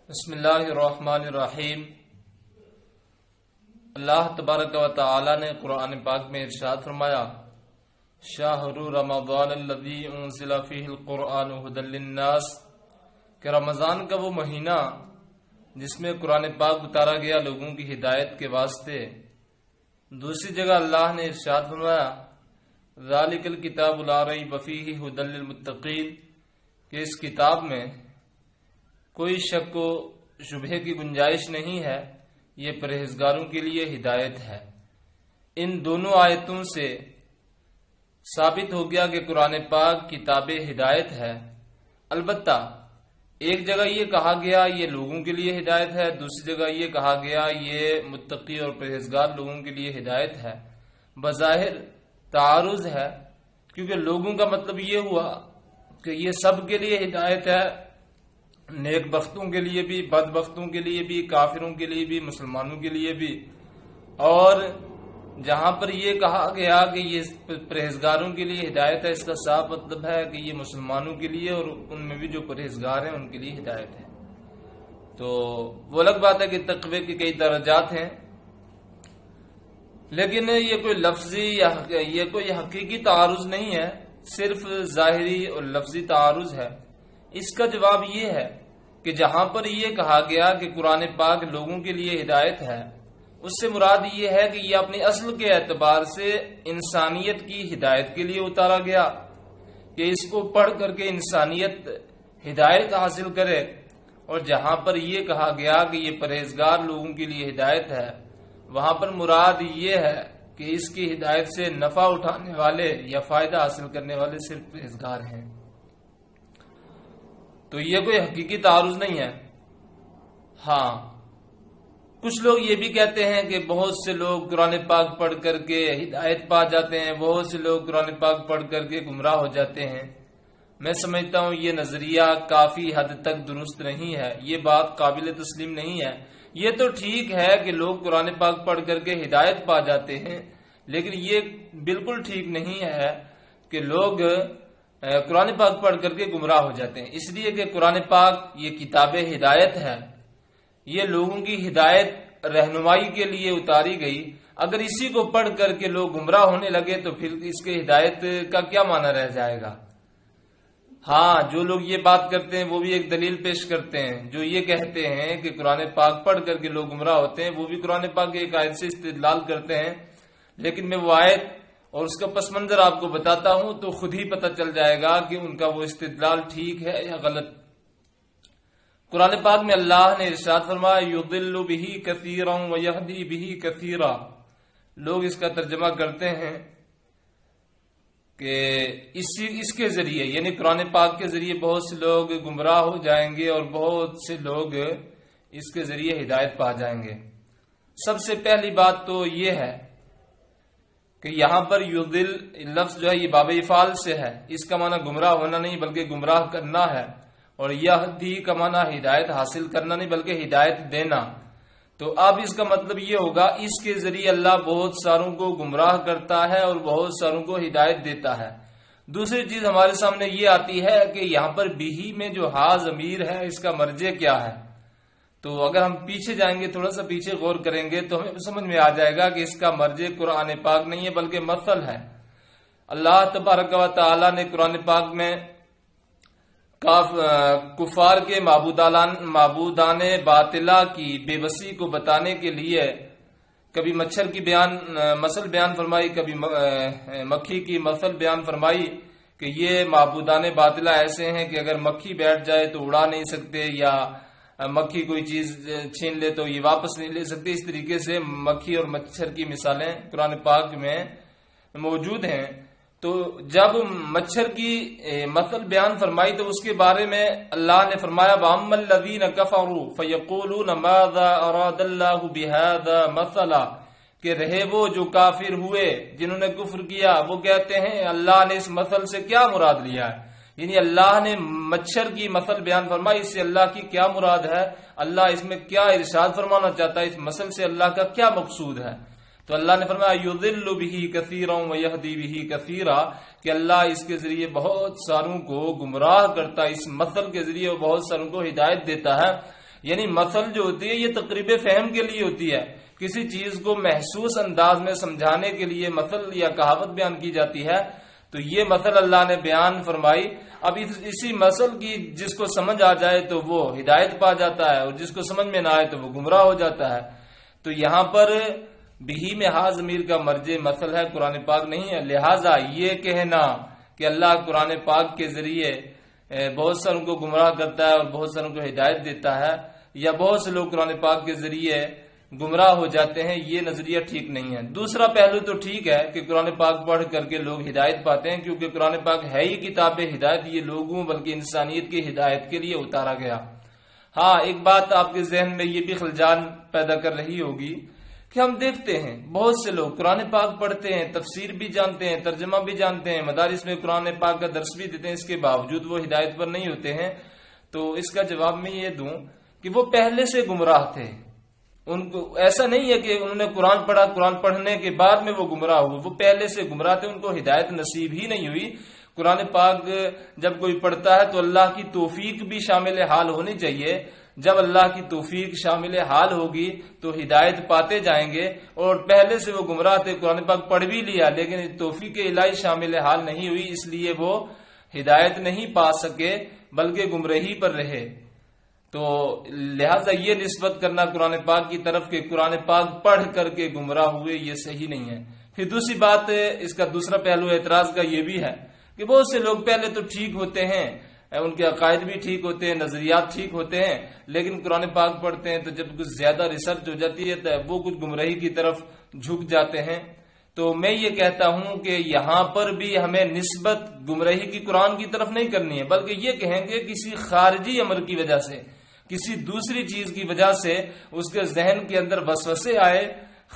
بسم اللہ الرحمن الرحیم۔ اللہ تبارک و تعالی نے قرآن پاک میں ارشاد فرمایا، شہر رمضان الذی انزل فیہ القرآن ھدی للناس، کہ رمضان کا وہ مہینہ جس میں قرآن پاک اتارا گیا لوگوں کی ہدایت کے واسطے۔ دوسری جگہ اللہ نے ارشاد فرمایا، ذالک الکتاب لا ریب فیہ ھدی للمتقین، کہ اس کتاب میں کوئی شک و شبہے کی گنجائش نہیں ہے، یہ پرہیزگاروں کے لیے ہدایت ہے۔ ان دونوں آیتوں سے ثابت ہو گیا کہ قرآن پاک کتاب ہدایت ہے۔ البتہ ایک جگہ یہ کہا گیا یہ لوگوں کے لیے ہدایت ہے، دوسری جگہ یہ کہا گیا یہ متقی اور پرہیزگار لوگوں کے لیے ہدایت ہے۔ بظاہر تعارض ہے، کیونکہ لوگوں کا مطلب یہ ہوا کہ یہ سب کے لیے ہدایت ہے، نیک بختوں کے لیے بھی، بد بختوں کے لیے بھی، کافروں کے لیے بھی، مسلمانوں کے لیے بھی۔ اور جہاں پر یہ کہا گیا کہ یہ پرہیزگاروں کے لیے ہدایت ہے، اس کا صاف مطلب ہے کہ یہ مسلمانوں کے لیے اور ان میں بھی جو پرہیزگار ہیں ان کے لیے ہدایت ہے۔ تو وہ الگ بات ہے کہ تقوی کے کئی درجات ہیں، لیکن یہ کوئی لفظی یا یہ کوئی حقیقی تعارض نہیں ہے، صرف ظاہری اور لفظی تعارض ہے۔ اس کا جواب یہ ہے کہ جہاں پر یہ کہا گیا کہ قرآن پاک لوگوں کے لیے ہدایت ہے، اس سے مراد یہ ہے کہ یہ اپنے اصل کے اعتبار سے انسانیت کی ہدایت کے لیے اتارا گیا، کہ اس کو پڑھ کر کے انسانیت ہدایت حاصل کرے۔ اور جہاں پر یہ کہا گیا کہ یہ پرہیزگار لوگوں کے لیے ہدایت ہے، وہاں پر مراد یہ ہے کہ اس کی ہدایت سے نفع اٹھانے والے یا فائدہ حاصل کرنے والے صرف پرہیزگار ہیں۔ تو یہ کوئی حقیقی تعارض نہیں ہے۔ ہاں، کچھ لوگ یہ بھی کہتے ہیں کہ بہت سے لوگ قرآن پاک پڑھ کر کے ہدایت پا جاتے ہیں، بہت سے لوگ قرآن پاک پڑھ کر کے گمراہ ہو جاتے ہیں۔ میں سمجھتا ہوں یہ نظریہ کافی حد تک درست نہیں ہے، یہ بات قابل تسلیم نہیں ہے۔ یہ تو ٹھیک ہے کہ لوگ قرآن پاک پڑھ کر کے ہدایت پا جاتے ہیں، لیکن یہ بالکل ٹھیک نہیں ہے کہ لوگ قرآن پاک پڑھ کر کے گمراہ ہو جاتے ہیں، اس لیے کہ قرآن پاک یہ کتاب ہدایت ہے، یہ لوگوں کی ہدایت رہنمائی کے لیے اتاری گئی۔ اگر اسی کو پڑھ کر کے لوگ گمراہ ہونے لگے تو پھر اس کے ہدایت کا کیا معنی رہ جائے گا؟ ہاں، جو لوگ یہ بات کرتے ہیں وہ بھی ایک دلیل پیش کرتے ہیں، جو یہ کہتے ہیں کہ قرآن پاک پڑھ کر کے لوگ گمراہ ہوتے ہیں، وہ بھی قرآن پاک کے ایک آیت سے استدلال کرتے ہیں، لیکن میں وہ آیت اور اس کا پس منظر آپ کو بتاتا ہوں تو خود ہی پتہ چل جائے گا کہ ان کا وہ استدلال ٹھیک ہے یا غلط۔ قرآن پاک میں اللہ نے ارشاد فرمایا، یضل بہ کثیرا ویہدی بہ کثیرا۔ لوگ اس کا ترجمہ کرتے ہیں کہ اس کے ذریعے، یعنی قرآن پاک کے ذریعے بہت سے لوگ گمراہ ہو جائیں گے اور بہت سے لوگ اس کے ذریعے ہدایت پا جائیں گے۔ سب سے پہلی بات تو یہ ہے کہ یہاں پر یضل لفظ جو ہے یہ باب افعال سے ہے، اس کا معنی گمراہ ہونا نہیں بلکہ گمراہ کرنا ہے، اور یہدی کا معنی ہدایت حاصل کرنا نہیں بلکہ ہدایت دینا۔ تو اب اس کا مطلب یہ ہوگا اس کے ذریعے اللہ بہت ساروں کو گمراہ کرتا ہے اور بہت ساروں کو ہدایت دیتا ہے۔ دوسری چیز ہمارے سامنے یہ آتی ہے کہ یہاں پر بھی میں جو ہا ضمیر ہے اس کا مرجع کیا ہے؟ تو اگر ہم پیچھے جائیں گے، تھوڑا سا پیچھے غور کریں گے تو ہمیں سمجھ میں آ جائے گا کہ اس کا مرجع قرآن پاک نہیں ہے بلکہ مثل ہے۔ اللہ تبارک و تعالی نے قرآن پاک میں کفار کے معبودان باطلہ کی بے بسی کو بتانے کے لیے کبھی مچھر کی مثل بیان فرمائی، کبھی مکھی کی مثل بیان فرمائی کہ یہ معبودان باطلہ ایسے ہیں کہ اگر مکھی بیٹھ جائے تو اڑا نہیں سکتے، یا مکھی کوئی چیز چھین لے تو یہ واپس نہیں لے سکتے۔ اس طریقے سے مکھی اور مچھر کی مثالیں قرآن پاک میں موجود ہیں۔ تو جب مچھر کی مثل بیان فرمائی تو اس کے بارے میں اللہ نے فرمایا، وَأَمَّا الَّذِينَ كَفَرُوا فَيَقُولُونَ مَاذَا أَرَادَ اللَّهُ بِهَذَا مَثَلًا، کہ رہے وہ جو کافر ہوئے جنہوں نے کفر کیا، وہ کہتے ہیں اللہ نے اس مثل سے کیا مراد لیا ہے، یعنی اللہ نے مچھر کی مثل بیان فرمائی، اس سے اللہ کی کیا مراد ہے، اللہ اس میں کیا ارشاد فرمانا چاہتا ہے، اس مثل سے اللہ کا کیا مقصود ہے؟ تو اللہ نے فرمایا، یضل بہ کثیرا ویہدی بہ کثیرا، کہ اللہ اس کے ذریعے بہت ساروں کو گمراہ کرتا ہے، اس مثل کے ذریعے وہ بہت ساروں کو ہدایت دیتا ہے۔ یعنی مثل جو ہوتی ہے یہ تقریب فہم کے لیے ہوتی ہے، کسی چیز کو محسوس انداز میں سمجھانے کے لیے مثل یا کہاوت بیان کی جاتی ہے، تو یہ مثل اللہ نے بیان فرمائی۔ اب اسی مثل کی جس کو سمجھ آ جائے تو وہ ہدایت پا جاتا ہے، اور جس کو سمجھ میں نہ آئے تو وہ گمراہ ہو جاتا ہے۔ تو یہاں پر بہی میں ہا ضمیر کا مرجع مثل ہے، قرآن پاک نہیں ہے۔ لہٰذا یہ کہنا کہ اللہ قرآن پاک کے ذریعے بہت ساروں کو گمراہ کرتا ہے اور بہت ساروں کو ہدایت دیتا ہے، یا بہت سے لوگ قرآن پاک کے ذریعے گمراہ ہو جاتے ہیں، یہ نظریہ ٹھیک نہیں ہے۔ دوسرا پہلو تو ٹھیک ہے کہ قرآن پاک پڑھ کر کے لوگ ہدایت پاتے ہیں، کیونکہ قرآن پاک ہے ہی کتاب ہدایت، یہ لوگوں بلکہ انسانیت کی ہدایت کے لیے اتارا گیا۔ ہاں، ایک بات آپ کے ذہن میں یہ بھی خلجان پیدا کر رہی ہوگی کہ ہم دیکھتے ہیں بہت سے لوگ قرآن پاک پڑھتے ہیں، تفسیر بھی جانتے ہیں، ترجمہ بھی جانتے ہیں، مدارس میں قرآن پاک کا درس بھی دیتے ہیں، اس کے باوجود وہ ہدایت پر نہیں ہوتے ہیں۔ تو اس کا جواب میں یہ دوں کہ وہ پہلے سے گمراہ تھے، ان کو ایسا نہیں ہے کہ انہوں نے قرآن پڑھا، قرآن پڑھنے کے بعد میں وہ گمراہ ہوئے، وہ پہلے سے گمراہ تھے، ان کو ہدایت نصیب ہی نہیں ہوئی۔ قرآن پاک جب کوئی پڑھتا ہے تو اللہ کی توفیق بھی شامل حال ہونی چاہیے، جب اللہ کی توفیق شامل حال ہوگی تو ہدایت پاتے جائیں گے، اور پہلے سے وہ گمراہ تھے، قرآن پاک پڑھ بھی لیا لیکن توفیق الہی شامل حال نہیں ہوئی، اس لیے وہ ہدایت نہیں پا سکے بلکہ گمراہی پر رہے۔ تو لہٰذا یہ نسبت کرنا قرآن پاک کی طرف کہ قرآن پاک پڑھ کر کے گمراہ ہوئے، یہ صحیح نہیں ہے۔ پھر دوسری بات، اس کا دوسرا پہلو اعتراض کا یہ بھی ہے کہ بہت سے لوگ پہلے تو ٹھیک ہوتے ہیں، ان کے عقائد بھی ٹھیک ہوتے ہیں، نظریات ٹھیک ہوتے ہیں، لیکن قرآن پاک پڑھتے ہیں تو جب کچھ زیادہ ریسرچ ہو جاتی ہے تو وہ کچھ گمراہی کی طرف جھک جاتے ہیں۔ تو میں یہ کہتا ہوں کہ یہاں پر بھی ہمیں نسبت گمراہی کی قرآن کی طرف نہیں کرنی ہے، بلکہ یہ کہیں گے کسی خارجی امر کی وجہ سے، کسی دوسری چیز کی وجہ سے اس کے ذہن کے اندر وسوسے آئے،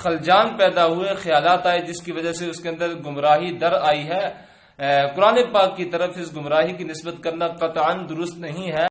خلجان پیدا ہوئے، خیالات آئے، جس کی وجہ سے اس کے اندر گمراہی در آئی ہے۔ قرآن پاک کی طرف اس گمراہی کی نسبت کرنا قطعاً درست نہیں ہے۔